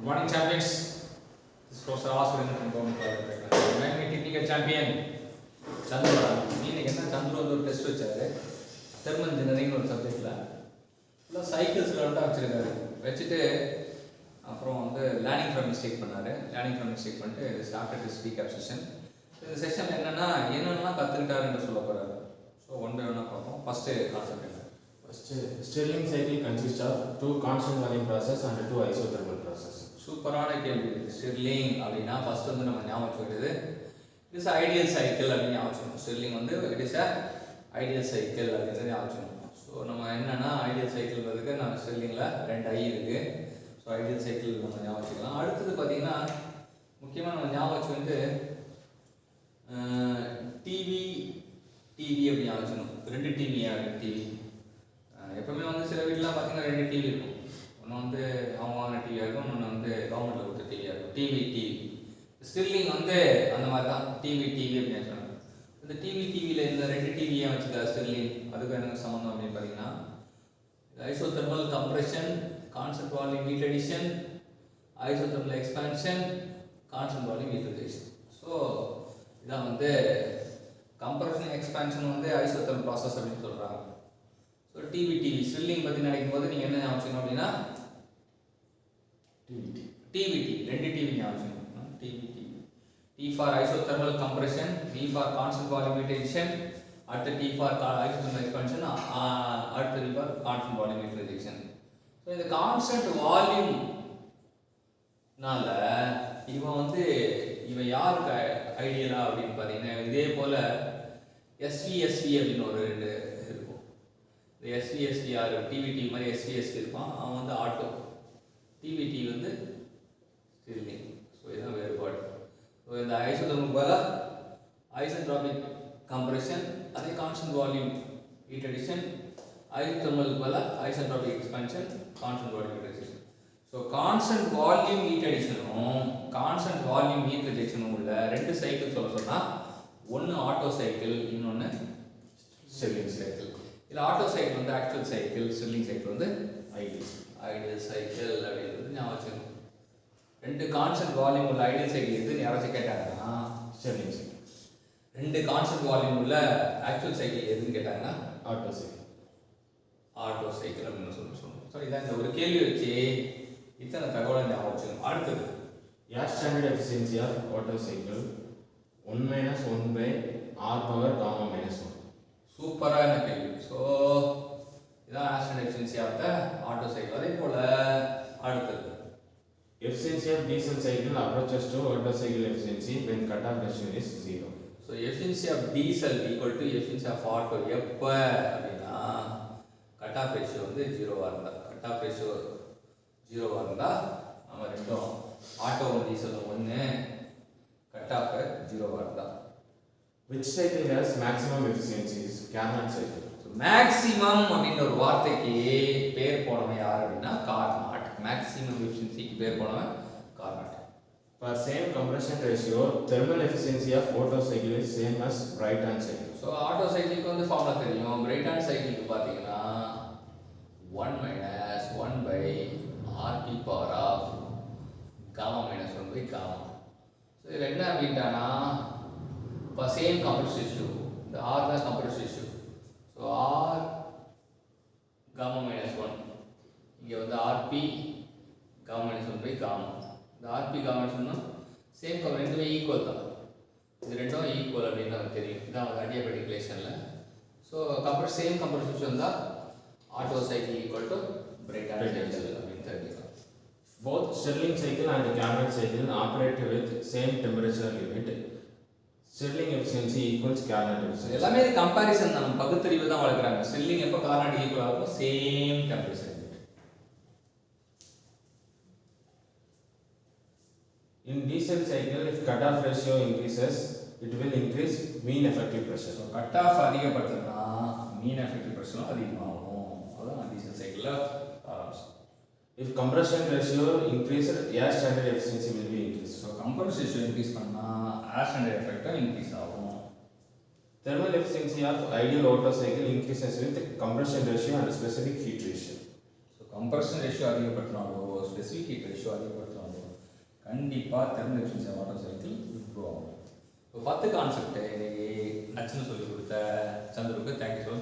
Good morning, champions. This is Professor Aswin from Government College. I am a technical champion. Chandru, நீங்க என்ன சந்துரு வந்து ஒரு test வச்சாரு thermal engineering ஒரு சப்ஜெக்ட்ல ஃபுல்லாக சைக்கிள்ஸில் வந்து வச்சுருக்காரு வச்சுட்டு அப்புறம் வந்து லேர்னிங் ஃப்ரம் மிஸ்டேக் பண்ணார். லேர்னிங் ஃப்ரம் மிஸ்டேக் பண்ணிட்டு ஸ்டார்டட் திஸ் ரீகேப் செஷன். இந்த செஷன் என்னென்னலாம் கற்றுக்கிட்டாருன்னு சொல்ல போகிறாரு. ஸோ ஒன் பை ஒன்னாக பார்ப்போம். ஃபஸ்ட்டு கான்செப்ட் என்ன? Stirling cycle consists of two constant volume process and two isothermal process. சூப்பரான கேள்வி. ஸ்டிர்லிங் அப்படின்னா ஃபர்ஸ்ட் வந்து நம்ம ஞாபகம் வச்சுக்கிட்டது இட்ஸ் ஐடியல் சைக்கிள் அப்படின்னு ஞாபகம் வச்சுக்கணும். ஸ்டிர்லிங் வந்து it is a ideal cycle அப்படின்னு ஞாபகம் வச்சுக்கணும். ஸோ நம்ம என்னன்னா ஐடியல் சைக்கிள்ன்றதுக்கு நம்ம ஸ்டிர்லிங்கில் 2 I இருக்குது. ஸோ ஐடியல் சைக்கிள் நம்ம ஞாபகம் வச்சுக்கலாம். அடுத்தது பார்த்தீங்கன்னா முக்கியமாக நம்ம ஞாபகம் வச்சுக்கிட்டு டிவி அப்படி ஞாபகம் வச்சுக்கணும். 2 டிவி எப்பவுமே வந்து சில வீட்டிலாம் பார்த்தீங்கன்னா 2 டிவி இருக்கும். ஒன்று வந்து அவங்க வாங்கின டிவியாக இருக்கும், இன்னொன்று வந்து கவர்மெண்ட்டில் கொடுத்த டிவியாக இருக்கும். டிவி ஸ்டிர்லிங் வந்து அந்த மாதிரி தான் டிவி அப்படின்னு சொன்னாங்க. இந்த டிவியில் இந்த 2 டிவியாக வச்சுக்கா ஸ்டிர்லிங் அதுக்கு எனக்கு சம்மந்தம் அப்படின்னு பார்த்தீங்கன்னா isothermal compression, constant volume heat addition, isothermal expansion, constant volume heat rejection. So இதான் வந்து கம்ப்ரெஷன் எக்ஸ்பான்ஷன் வந்து ஐசோதெர்மல் ப்ராசஸ் அப்படின்னு சொல்கிறாங்க. ஸோ டிவி ஸ்டிர்லிங் பற்றி நினைக்கும் போது நீங்கள் என்ன ஞாபகம் அப்படின்னா டிவி 2 டிவி ஞாபகம். TV T for isothermal compression, V for constant volume heat addition, அடுத்த T for isothermal expansion, அடுத்த V for constant volume heat rejection. So இந்த கான்ஸ்டன்ட் வால்யூம் நால இவன் யாருக்கு ஐடியலா அப்படின்னு பார்த்தீங்கன்னா இதே போல SVSV அப்படின்னு ஒரு 2 இருக்கும். இந்த SVSV யார் டிவி மாதிரி SVSV இருப்பான். அவன் வந்து ஆட்டோ, டிவி வந்து ஸ்டிர்லிங். ஸோ இதுதான் வேறுபாடு. ஸோ இந்த ஐசோதெர்மல் போல ஐசென்ட்ரோபிக் கம்ப்ரெஷன், அதே constant volume heat addition, isothermal போல isentropic expansion, constant volume heat rejection. So constant volume heat அடிஷனும் கான்ஸ்டன்ட் வால்யூம் ஹீட் ரிஜெக்ஷனும் உள்ள 2 சைக்கிள் சொன்னால் ஒன்று ஆட்டோ சைக்கிள், இன்னொன்று ஸ்டிர்லிங் சைக்கிள். இதில் ஆட்டோ சைக்கிள் வந்து ஆக்சுவல் சைக்கிள், ஸ்டிர்லிங் சைக்கிள் வந்து ஐடியல் சைக்கிள் அப்படின்றது ஞாபகம் வச்சுக்கணும். 2 கான்ஸ்டன்ட் வால்யூம் உள்ள ஐடியல் சைக்கிள் எதுன்னு யாராச்சும் கேட்டாங்கன்னா Stirling cycle. 2 கான்ஸ்டன்ட் வால்யூம் உள்ள ஆக்சுவல் சைக்கிள் எதுன்னு கேட்டாங்கன்னா Otto cycle. ஆட்டோ சைக்கிள் அப்படின்னு சொல்லணும். ஸோ இதான் இந்த ஒரு கேள்வி வச்சு இத்தனை தகவலை ஞாபகம் வச்சுக்கணும். அடுத்தது Air standard efficiency of Otto cycle 1 minus 1 by R power gamma minus 1. சூப்பரான கேள்வி. ஸோ இதான் air standard efficiency of the auto cycle. அதே போல் அடுத்தது Efficiency of diesel cycle approaches to Otto cycle efficiency when cutoff ratio is 0. So efficiency of diesel equal to efficiency of auto எப்போ அப்படின்னா cut off ratio வந்து 0வாக இருந்தால், cut off ratio 0வாக இருந்தால் நம்ம ரெண்டும் ஆட்டோவும் டீசலும் 1, கட் ஆஃப் 0வாக இருந்தால். Which cycle has maximum efficiency is Carnot cycle. Maximum அப்படின்ற ஒரு வார்த்தைக்கு பேர் போனவன் யார் அப்படின்னா கார்னாட். மேக்ஸிமம் எஃபிஷியன்சிக்கு பேர் போனவன் Carnot. For same compression ratio, thermal efficiency of Otto cycle is same as Brayton cycle. So Otto சைக்கிளுக்கு வந்து ஃபார்முலா தெரியும். பிரைட்டான் சைக்கிளுக்கு பார்த்தீங்கன்னா 1 minus 1 by RT power of gamma minus 1 by gamma. So இதில் என்ன அப்படின்ட்டானா இப்போ சேம் கம்ப்ரஸ் ரேஷியோ, இந்த R தான் compress ratio. So R gamma minus 1, இங்கே வந்து RP gamma minus 1 by gamma. இந்த RP gamma minus 1 same compress, ரெண்டுமே ஈக்குவல் தான். இது ரெண்டும் ஈக்குவல் அப்படின்னு நமக்கு தெரியும். இதான் அடியாபெட்டிக் ரிலேஷனில். ஸோ சேம் கம்ப்ரஸ் தான் Otto cycle equal to Brayton cycle அப்படின்னு தெரிஞ்சுக்கலாம். Both Stirling cycle and Carnot cycle operate with same temperature limit. Stirling efficiency equals Carnot efficiency. எல்லாமே கம்பேரிசன் தான், பகுத்தறிவு தான் வளர்க்குறாங்க. ஸ்டிர்லிங் எப்போ கார்னாட் ஈக்குவலாக இருக்கும், same temperature. In diesel cycle, if cutoff ratio increases, it will increase mean effective pressure. So cut off அதிகப்படுத்தினா mean effective ப்ரெஷரும் அதிகமாகும். அதுதான் டீசல் சைக்கிளில் ஆரம்பிச்சு. If compression ratio increases, air standard efficiency will be increased. So compress ratio increase பண்ணால் air standard எஃபெக்டும் increase ஆகும். Thermal efficiency of ideal Otto cycle increases with compression ratio and specific heat ratio. So compression ratio அதிகப்படுத்தினாலோ specific heat ratio அதிகப்படுத்தினாலோ கண்டிப்பாக thermal efficiency water cycle improve ஆகும். இப்போ 10 concept இன்னைக்கு நச்சுன்னு சொல்லி கொடுத்த சந்துருக்கு தேங்க்யூ ஸோ